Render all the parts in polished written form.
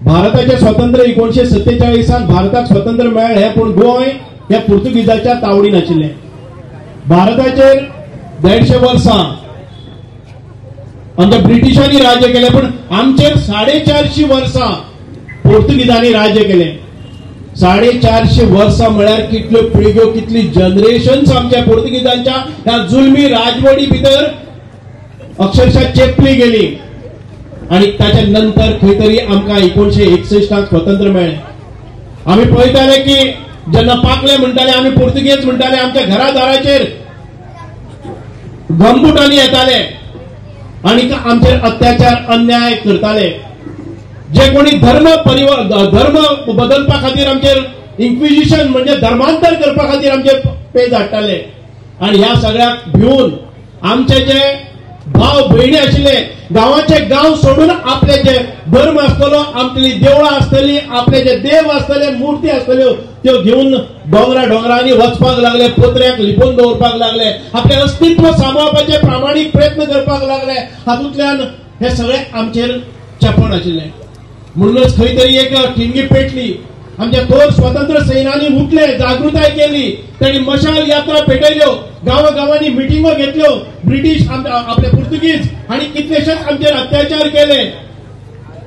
भारताचे स्वातंत्र्य 1947 भारताक स्वातंत्र्य मेळ्ळें, पूण गोंय ह्या पुर्तुगीजाच्या तावडीन आशिल्लें. भारताचेर 150 वर्सां आमच्या ब्रिटिशांनी राज्य केले, पण आमचेर 450 वर्सां पोर्तुगीजांनी राज्य केले. 450 वर्सां म्हळ्यार कितल्यो पिळग्यो, कितली जनरेशन्स आमच्या पोर्तुगीजांच्या ह्या जुलमी राजवटी भितर अक्षरशः चेपली गेली. आणि ताच्या नंतर खंय तरी आमकां 1961 स्वतंत्र मेळ्ळें. आमी पळयताले की जेन्ना पाकले म्हणटाले आमी पोर्तुगीज म्हणटाले, आमच्या घरादाराचेर गमबुटांनी येताले आणि आमचेर अत्याचार अन्याय करताले. जे कोणी धर्म बदलपा खातीर आमचेर इन्क्विजिशन म्हणजे धर्मांतर करपा खातीर आमचे पेज हाडटाले. आणि ह्या सगळ्याक भिवन आमचे जे भाव भयणी आशिल्ले गांवाचे गांव सोडून आपले जे धर्म आसतलो, आपली देवळां आसतली, आपले जे देव आसतले, मूर्ती आसतल्यो त्यो घेवन डोंगरांनी वचपाक लागले, पोत्र्याक लिपोवन दवरपाक लागले, आपले अस्तित्व सांबाळपाचे प्रामाणीक प्रयत्न करपाक लागले. हातूंतल्यान हे सगळे आमचेर चपण आशिल्ले. म्हणूनच खंय तरी एक ठिणगी पेटली. आमच्या थोर स्वतंत्र सैनानी उठले, जागृताय केली, त्यांनी मशाल यात्रा पेटयल्यो, गांवागांवांनी मिटिंगो घेतल्यो. ब्रिटिश आपले पुर्तुगीज आणि कितलेशेच आमचेर अत्याचार केले.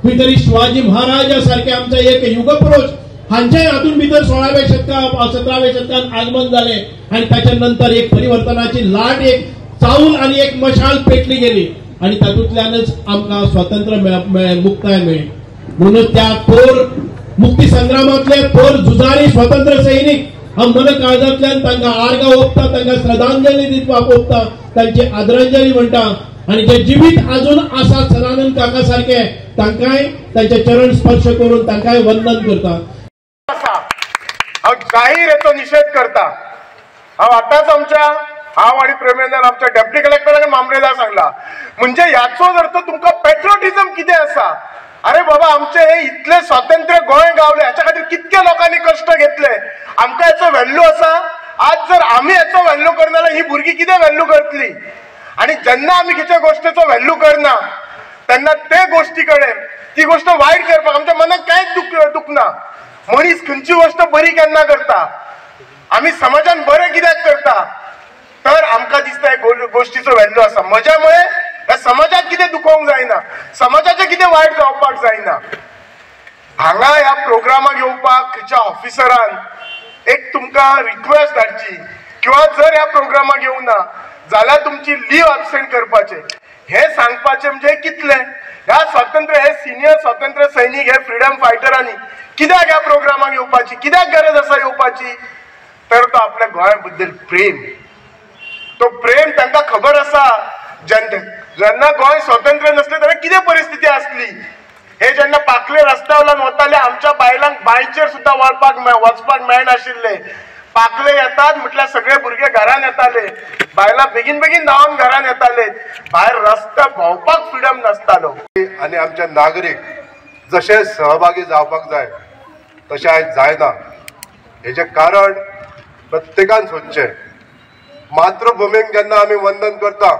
खंय तरी शिवाजी महाराज सारखे आमचे एक युगपुरुष हांचे हातून भितर 16व्या शतकात 17व्या शतकात आगमन झाले. आणि त्याच्या नंतर एक परिवर्तनाची लाट, एक चाऊल आणि एक मशाल पेटली गेली. आणि तातूंतल्यानच आमकां स्वातंत्र्य मुक्ताय मेळ्ळी. म्हणून त्या थोर मुक्ती संग्रामातले थोर झुजारी स्वातंत्र्य सैनिक हम मन काळजांतल्यान तांकां आर्गां ओंपता, तांकां श्रद्धांजली दिवपाक ओंपता, तांची आदरांजली म्हणटा. आणि जे जिवीत अजून आसा सदानंद काका सारखे तांकांय तांचे चरण स्पर्श करून तांकांय वंदन करता. हांव जाहीर हेचो निशेध करता. हांव आतांच हांव आणि प्रेमेंद्र आमच्या डेप्युटी कलेक्टरान मामलेदार सांगला, म्हणजे ह्याचो अर्थ तुमकां पेट्रोटिझम कितें आसा. अरे बाबा, आमचे हे इतले स्वातंत्र्य गोंय गावले, ह्याच्या खातीर कितके लोकांनी कष्ट घेतले, आमकां हेचो व्हॅल्यू आसा. आज जर आमी हेचो व्हॅल्यू करना जाल्यार ही भुरगीं कितें व्हॅल्यू करतली. आणि जेन्ना आमी खंयच्या गोश्टीचो व्हॅल्यू करना तेन्ना ते गोश्टी कडेन ती गोश्ट वायट करपाक आमच्या मनाक कांयच दुखना. मनीस खंयची गोश्ट बरी केन्ना करता, आमी समाजान बरें कित्याक करता, तर आमकां दिसता हे गोश्टीचो व्हॅल्यू आसा. म्हज्या मुळे ह्या समाजाक कितें दुखोवंक जायना, समाजाचें कितें वायट जावपाक जायना. हांगा ह्या प्रोग्रामाक येवपाक खंयच्या ऑफिसरान एक तुमकां रिक्वेस्ट धाडची, किंवा जर ह्या प्रोग्रामाक येवना जाल्यार तुमची लीव एब्सेंट करपाचे, हे सांगपाचे. म्हणजे कितले ह्या स्वातंत्र्य, हे सिनियर स्वातंत्र्य सैनीक, हे फ्रीडम फायटरांनी कित्याक ह्या प्रोग्रामाक येवपाची, कित्याक गरज आसा येवपाची, तर तो आपल्या गोंया बद्दल प्रेम. तो प्रेम तांकां खबर आसा. जेन्ना गोंय स्वतंत्र नसले तेन्ना कितें परिस्थिती आसली. हे जेन्ना पाकले रस्त्यावयल्यान वताले, आमच्या बायलांक बांयचेर सुद्दां वचपाक मेळनाशिल्ले. पाकले येतात म्हटल्यार सगळे भुरगे घरान येताले, बायलां बेगीन बेगीन धांवन घरान येताले, भायर रस्त्यार भोंवपाक फ्रिडम नासतालो. आनी आमचे नागरीक जशे सहभागी जावपाक जाय तशें आयज जायना. हेजें कारण प्रत्येकान सोदचें. मातृभुमीक जेन्ना आमी वंदन करता,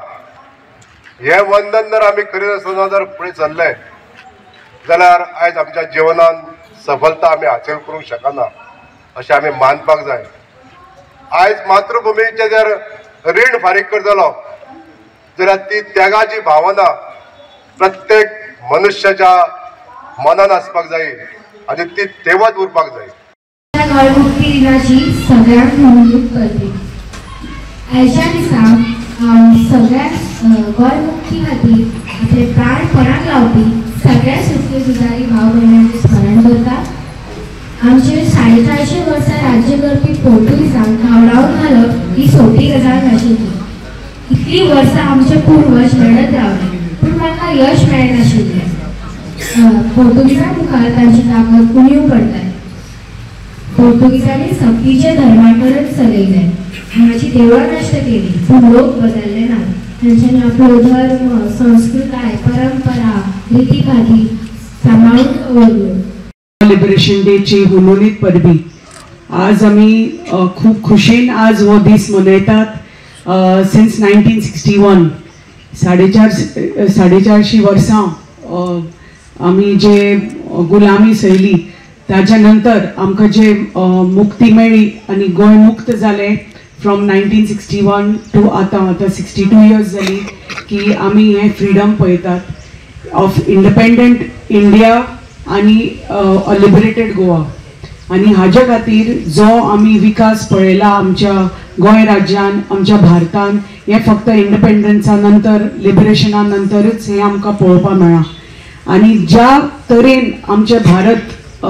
हे वंदन जर आमी करीत आसतना जर फुडें चल्ले जाल्यार आयज आमच्या जिवनान सफलता आमी हासील करूंक शकना अशें आमी मानपाक जाय. आयज मातृभुमीचे जर रीण फारीक करतलो जाल्यार ती त्यागाची भावना प्रत्येक मनुश्याच्या मनान आसपाक जाय आनी ती तेवत उरपाक जाय. गोंयमुक्ती दिनाची सगळ्यांक मनोरूप करपी आयच्या दिसा सगळ्या गोंयमुक्ती खातीर आपले प्राण पणाक लावपी सगळ्या सुटके झुजारी भाव भयणांचे स्मरण करतात. आमचे 450 वर्सां राज्य करपी पोर्तुगीजांक धांवडावन घालप ही सोपी गजाल नाशिल्ली. इतली वर्सां आमचे पूर्वज लढत रावले, पूण तांकां यश मेळनाशिल्लें. पोर्तुगीजां मुखार तांची ताकद उणीव पडटाय. पोर्तुगीजांनी सक्तीचे धर्मांतरण चलयलें, हांगाची देवळां नश्ट केली, पूण लोक बदलले ना. तांच्यांनी आपलो धर्म, संस्कृताय, परंपरा, रितीभाती सांबाळून दवरल्यो. लिबरेशन डेची हुलोलीत परबी आज आम्ही खूप खुशीन आज हो दीस मनयतात. सिन्स 1961 450 वर्सां आमी जे गुलामी सहली ताच्या नंतर आमकां जे मुक्ती मेळ्ळी आनी गोंय मुक्त जालें फ्रॉम 1961 टू आतां 62 इयर्स जाली की आमी हें फ्रिडम पळयतात ऑफ इंडिपेंडंट इंडिया आनी लिबरेटेड गोवा. आनी हाज्या खातीर जो आमी विकास पळयला आमच्या गोंय राज्यान आमच्या भारतान हें फक्त इंडिपेंडन्सा नंतर लिबरेशना नंतरच हें आमकां पळोवपाक मेळ्ळा. आनी ज्या तरेन आमचे भारत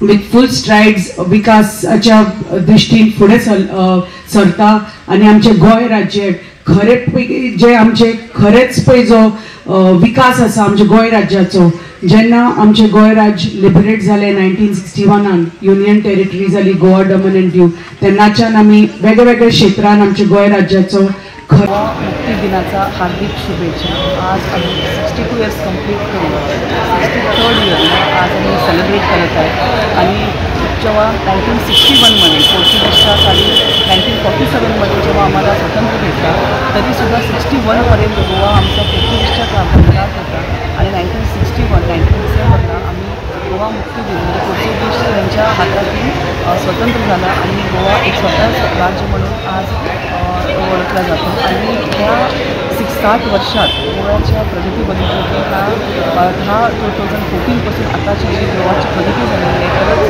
विथ फूल स्ट्रायड्स विकासाच्या दृश्टीन फुडें सरता आनी आमचे गोंय राज्य खरे पैकी जे आमचे खरेच पळय जो विकास आसा आमच्या गोंय राज्याचो जेन्ना आमचे गोंय राज्य लिबरेट जालें 1961 युनियन टेरिटरी जाली गोवा दमन एंड दीव तेन्नाच्यान आमी वेगवेगळ्या क्षेत्रान आमच्या गोंय राज्याचो गोवा मुक्ती दिनाचा हार्दिक शुभेच्छा. आज आम्ही 62 इयर्स कंप्लीट करून 63rd इयरला आज आम्ही सेलिब्रेट करत आहे. आणि जेव्हा 1961मध्ये पोर्तुगीजच्या साली 1947मध्ये जेव्हा आम्हाला स्वातंत्र्य भेटला तरीसुद्धा 61पर्यंत गोवा आमचा पोर्तुगीजच्या काळात होता. आणि 1961-1967ला आम्ही गोवा मुक्ती दिन म्हणजे पोर्तुगीज यांच्या हातातून स्वतंत्र झाला आणि गोवा एक स्वतःच राज्य म्हणून आज ओळखला जातो. आणि ह्या 60 वर्षात गोव्याच्या प्रगती बघितली की हा 2014 पासून आताची जी गोवाची प्रगती झालेली आहे खरंच